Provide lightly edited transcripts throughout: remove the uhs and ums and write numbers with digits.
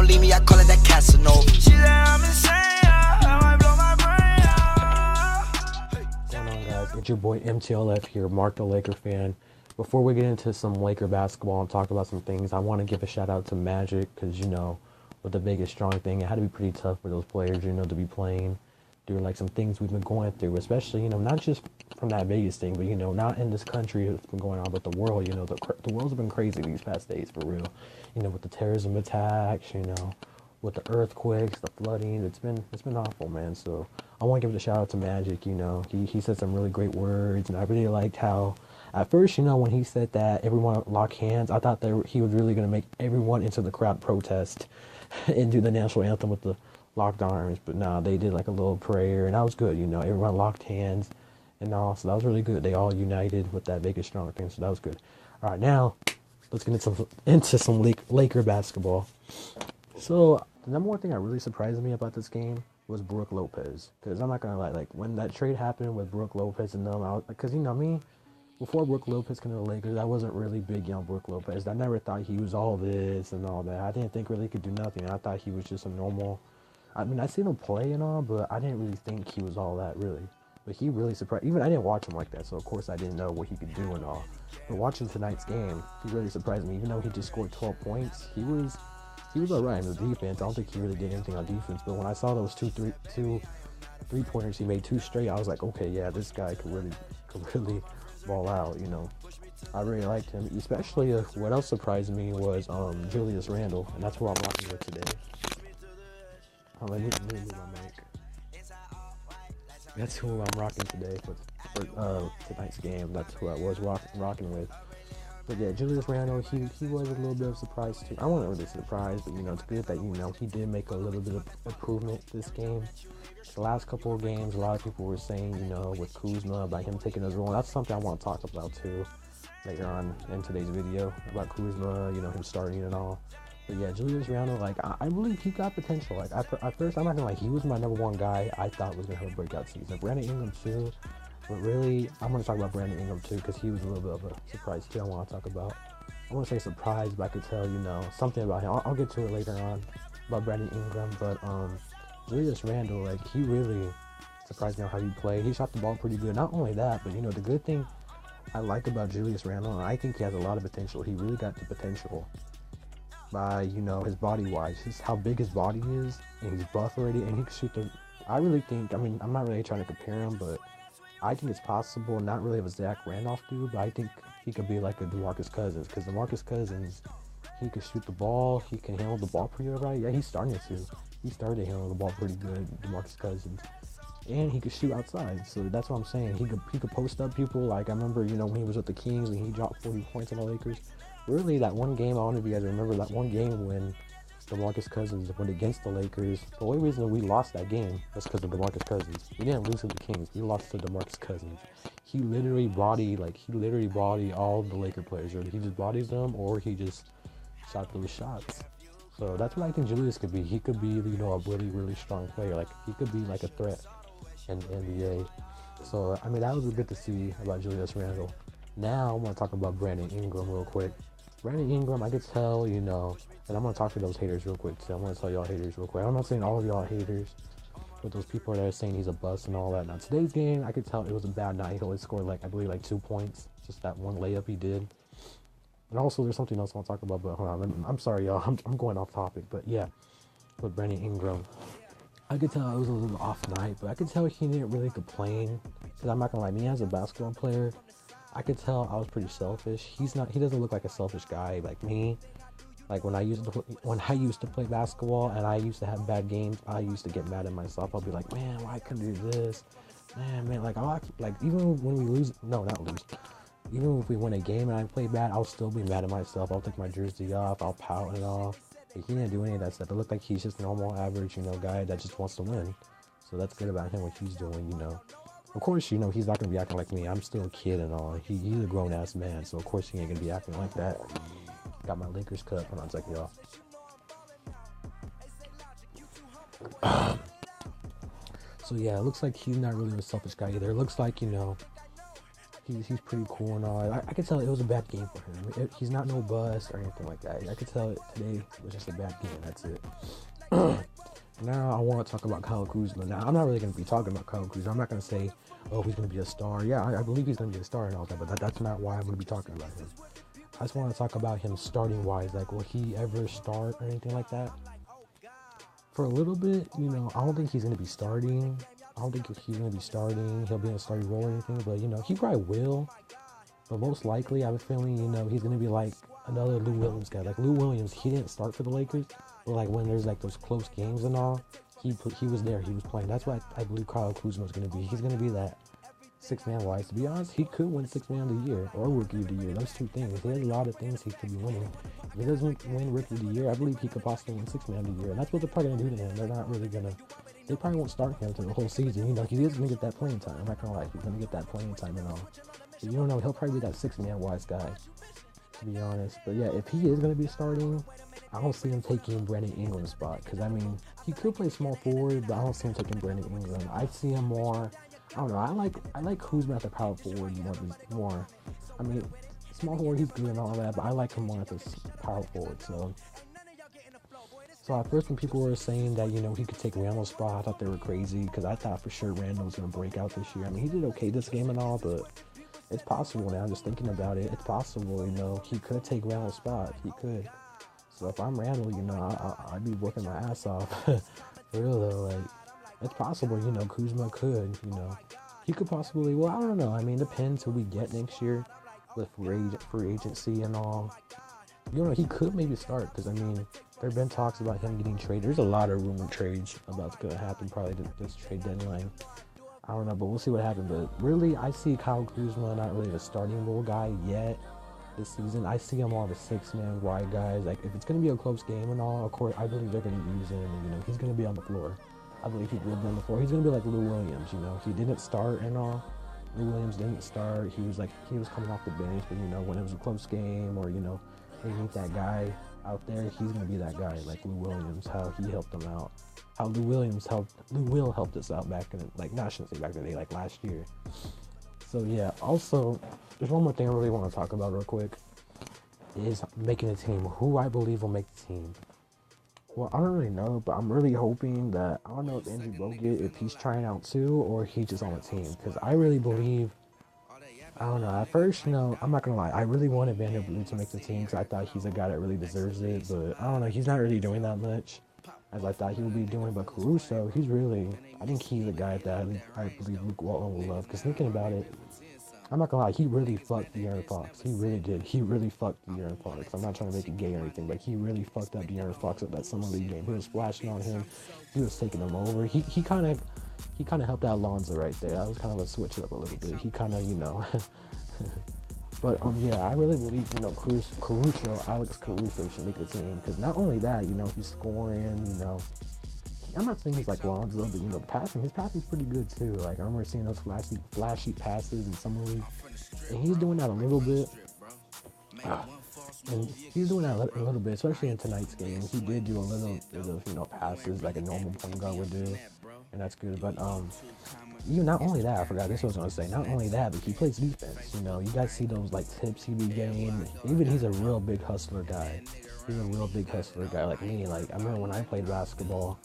gon' leave me, I call it that Casanova. She said I'm insane, I might blow my brain out. What's going on, guys? It's your boy M.T.L.F here, Mark the Laker fan. Before we get into some Laker basketball and talk about some things, I want to give a shout out to Magic because, you know, with the biggest strong thing, it had to be pretty tough for those players, you know, to be playing during like some things we've been going through, especially, you know, not just from that Vegas thing, but, you know, not in this country it's been going on, but the world, you know, the world's been crazy these past days for real, you know, with the terrorism attacks, you know, with the earthquakes, the flooding, it's been awful, man. So I want to give it a shout out to Magic, you know, he said some really great words, and I really liked how, at first, you know, when he said that everyone lock hands, I thought that he was really going to make everyone into the crowd protest and do the national anthem with the locked arms. But nah, they did like a little prayer, and that was good, you know. Everyone locked hands and all, so that was really good. They all united with that Vegas strong thing, so that was good. All right, now let's get into some Laker basketball. So the number one thing that really surprised me about this game was Brook Lopez, because I'm not going to lie, like when that trade happened with Brook Lopez and them, because, you know, me, before Brook Lopez came to the Lakers, I wasn't really big on Brook Lopez. I never thought he was all this and all that. I didn't think really he could do nothing. I thought he was just a normal, I mean, I seen him play and all, but I didn't really think he was all that, really. But he really surprised, even I didn't watch him like that, so of course I didn't know what he could do and all. But watching tonight's game, he really surprised me. Even though he just scored 12 points, he was all right in the defense. I don't think he really did anything on defense, but when I saw those two three-pointers, he made two straight, I was like, okay, yeah, this guy could really ball out, you know. I really liked him, especially what else surprised me was Julius Randle, and that's who I'm rocking with today. Let me move my mic. That's who I'm rocking today for tonight's game. That's who I was rocking with. But yeah, Julius Randle, he was a little bit of a surprise too. I wasn't really surprised, but you know, it's good that, you know, he did make a little bit of improvement this game. The last couple of games, a lot of people were saying, you know, with Kuzma, about him taking his role. That's something I want to talk about too later on in today's video, about Kuzma, you know, him starting and all. But yeah, Julius Randle, like, I believe he got potential. Like, at first, I'm not gonna lie, he was my number one guy I thought was gonna have a breakout season. Brandon Ingram too, but really, I'm gonna talk about Brandon Ingram too, because he was a little bit of a surprise too. I want to talk about. I want to say surprise, but I could tell, you know, something about him. I'll get to it later on about Brandon Ingram, but Julius Randle, like, he really surprised me on how he played. He shot the ball pretty good. Not only that, but, you know, the good thing I like about Julius Randle, and I think he has a lot of potential. He really got the potential by, you know, his body-wise, just how big his body is, and he's buff already, and he can shoot the. I really think, I mean, I'm not really trying to compare him, but I think it's possible, not really of a Zach Randolph dude, but I think he could be like a DeMarcus Cousins, because DeMarcus Cousins, he can shoot the ball, he can handle the ball pretty alright. Yeah, he's starting to. He started to handle the ball pretty good, DeMarcus Cousins, and he could shoot outside. So that's what I'm saying. He could post up people. Like, I remember, you know, when he was with the Kings and he dropped 40 points on the Lakers. Really, that one game, I don't know if you guys remember that one game when DeMarcus Cousins went against the Lakers. The only reason we lost that game was because of DeMarcus Cousins. We didn't lose to the Kings. We lost to DeMarcus Cousins. He literally bodied all the Laker players. He just bodies them, or he just shot those shots. So that's what I think Julius could be. He could be, you know, a really, really strong player. Like, he could be like a threat in the NBA. So, I mean, that was good to see about Julius Randle. Now, I'm going to talk about Brandon Ingram real quick. Brandon Ingram, I could tell, you know, and I'm going to talk to those haters real quick, too. I'm going to tell y'all haters real quick. I'm not saying all of y'all haters, but those people that are saying he's a bust and all that. Now, today's game, I could tell it was a bad night. He only scored, like, I believe, like 2 points. Just that one layup he did. And also, there's something else I want to talk about, but hold on. I'm sorry, y'all. I'm going off topic, but yeah, with Brandon Ingram, I could tell it was a little off night, but I could tell he didn't really complain. Because I'm not going to lie, me as a basketball player, I could tell I was pretty selfish. He doesn't look like a selfish guy like me. Like when I used to play basketball and I used to have bad games, I used to get mad at myself. I'll be like, man, why couldn't I do this? Man, like even when we lose, no, not lose. Even if we win a game and I play bad, I'll still be mad at myself. I'll take my jersey off, I'll pout and all. But he didn't do any of that stuff. It looked like he's just a normal, average, you know, guy that just wants to win. So that's good about him, what he's doing, you know. Of course, you know, he's not going to be acting like me. I'm still a kid and all. He's a grown-ass man, so of course he ain't going to be acting like that. Got my Lakers cut. Hold on a second, y'all. So, yeah, it looks like he's not really a selfish guy either. It looks like, you know, he's pretty cool and all. I could tell it was a bad game for him. He's not no bust or anything like that. I could tell it today was just a bad game. That's it. Now I want to talk about Kyle Kuzma. Now I'm not really going to be talking about Kyle Kuzma. I'm not going to say, oh, he's going to be a star. Yeah, I believe he's going to be a star and all that, but that's not why I'm going to be talking about him. I just want to talk about him starting wise. Like, will he ever start or anything like that? For a little bit, you know, I don't think he's going to be starting. I don't think he's going to be starting. He'll be in a starting role or anything, but, you know, he probably will. But most likely, I have a feeling, you know, he's going to be like another Lou Williams guy. Like, Lou Williams, he didn't start for the Lakers, but, like, when there's, like, those close games and all, he was there. He was playing. That's what I believe Kyle Kuzma is going to be. He's going to be that six-man wise. To be honest, he could win six-man of the year or rookie of the year. Those two things. He has a lot of things he could be winning. If he doesn't win rookie of the year, I believe he could possibly win six-man of the year. And that's what they're probably going to do to him. They're not really going to... They probably won't start him through the whole season. You know, he is going to get that playing time. I'm not going to lie. He's going to get that playing time and all. So you don't know. He'll probably be that six-man wise guy, to be honest. But yeah, if he is going to be starting, I don't see him taking Brandon Ingram's spot. Because, I mean, he could play small forward, but I don't see him taking Brandon Ingram. I see him more... I don't know. I like Kuzma at the power forward more. I mean, small forward, he's good and all that, but I like him more at the power forward. So at first when people were saying that, you know, he could take Randall's spot, I thought they were crazy because I thought for sure Randall was going to break out this year. I mean, he did okay this game and all, but it's possible now. Just thinking about it, it's possible, you know, he could take Randall's spot. He could. So if I'm Randall, you know, I'd be working my ass off. For real though, like, it's possible, you know, Kuzma could, you know, he could possibly, well, I don't know. I mean, it depends who we get next year with free agency and all. You know, he could maybe start because, I mean, there have been talks about him getting traded. There's a lot of rumored trades about to happen probably this trade deadline. I don't know, but we'll see what happens. But really, I see Kyle Kuzma not really the starting role guy yet this season. I see him more of a six-man wide guy. Like, if it's going to be a close game and all, of course, I believe they're going to use him. And, you know, he's going to be on the floor. I believe he will be on the floor. He's going to be like Lou Williams, you know. He didn't start and all. Lou Williams didn't start. He was coming off the bench. But, you know, when it was a close game or, you know, they need that guy out there, he's going to be that guy like Lou Williams, how he helped them out. How Lou Will helped us out back in, like, not, I shouldn't say back in the day, like last year. So, yeah. Also, there's one more thing I really want to talk about real quick is making a team. Who I believe will make the team. Well, I don't really know, but I'm really hoping that, I don't know if Andrew Bogut, if he's trying out too, or he's just on the team. Because I really believe, I don't know, at first, you know, I'm not going to lie, I really wanted Vanderbilt to make the team because I thought he's a guy that really deserves it. But, I don't know, he's not really doing that much as I thought he would be doing. But Caruso, he's really, I think he's a guy that I believe Luke Walton will love. Because thinking about it, I'm not gonna lie, he really fucked De'Aaron Fox. He really did. He really fucked De'Aaron Fox. I'm not trying to make it gay or anything, but he really fucked up De'Aaron Fox at that summer league game. He was splashing on him. He was taking him over. He kind of helped out Lonzo right there. That was kind of a switch up a little bit. He kind of, you know. But yeah, I really believe, you know, Alex Caruso should make the team because not only that, you know, he's scoring. You know, I'm not saying he's like Lonzo, but, you know, his passing's pretty good too. Like, I remember seeing those flashy passes in summer league, and he's doing that a little bit. And he's doing that a little bit, especially in tonight's game. He did do a little bit of, you know, passes like a normal point guard would do, and that's good. But even not only that, I forgot this was what I was gonna say. Not only that, but he plays defense. You know, you guys see those like tips he be getting. Even he's a real big hustler guy. He's a real big hustler guy like me. Like, I remember when I played basketball,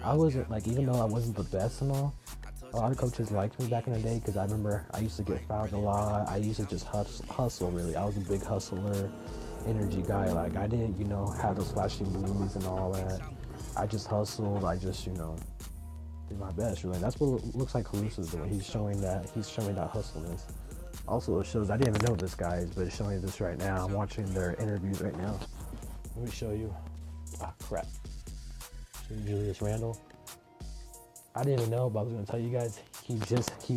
I wasn't, like, even though I wasn't the best and all, a lot of coaches liked me back in the day because I remember I used to get fouled a lot. I used to just hustle, really. I was a big hustler, energy guy. Like, I didn't, you know, have those flashy moves and all that. I just hustled. I just, you know, did my best, really. That's what it looks like Caruso's doing. He's showing that hustleness. Also, it shows, I didn't even know this, guys, but it's showing this right now. I'm watching their interviews right now. Let me show you. Ah, crap. Julius Randle. I didn't even know, but I was going to tell you guys, he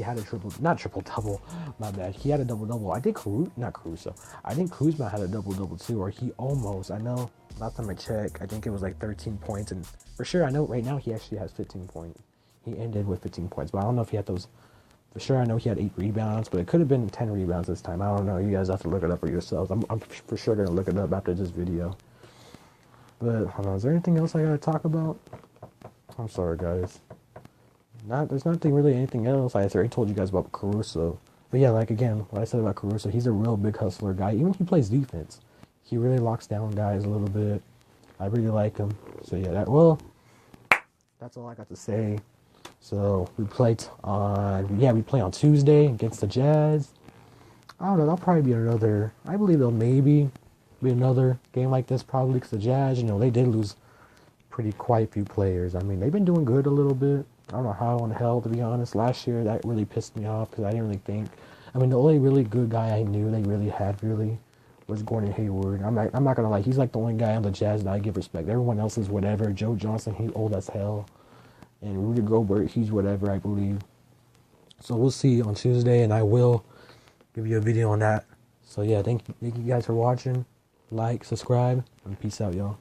had a not triple double, my bad. He had a double double. I think I think Kuzma had a double double too, or he almost, I know, last time I checked, I think it was like 13 points, and for sure, I know right now he actually has 15 points. He ended with 15 points, but I don't know if he had those, for sure I know he had 8 rebounds, but it could have been 10 rebounds this time. I don't know, you guys have to look it up for yourselves. I'm for sure going to look it up after this video. But, hold on, is there anything else I gotta talk about? I'm sorry, guys. There's nothing really anything else. I already told you guys about Caruso. But yeah, like again, what I said about Caruso, he's a real big hustler guy. Even if he plays defense, he really locks down guys a little bit. I really like him. So yeah, that's all I got to say. So we play on Tuesday against the Jazz. I don't know. That'll probably be another. I believe there'll maybe be another game like this probably because the Jazz, they did lose quite a few players. I mean, they've been doing good a little bit. I don't know how in hell, to be honest. Last year, that really pissed me off because I didn't really think. I mean, the only really good guy I knew they really had was Gordon Hayward. I'm not gonna lie. He's like the only guy on the Jazz that I give respect. Everyone else is whatever. Joe Johnson, he's old as hell. And Rudy Gobert, he's whatever, I believe. So we'll see on Tuesday, and I will give you a video on that. So yeah, thank you guys for watching. Like, subscribe, and peace out, y'all.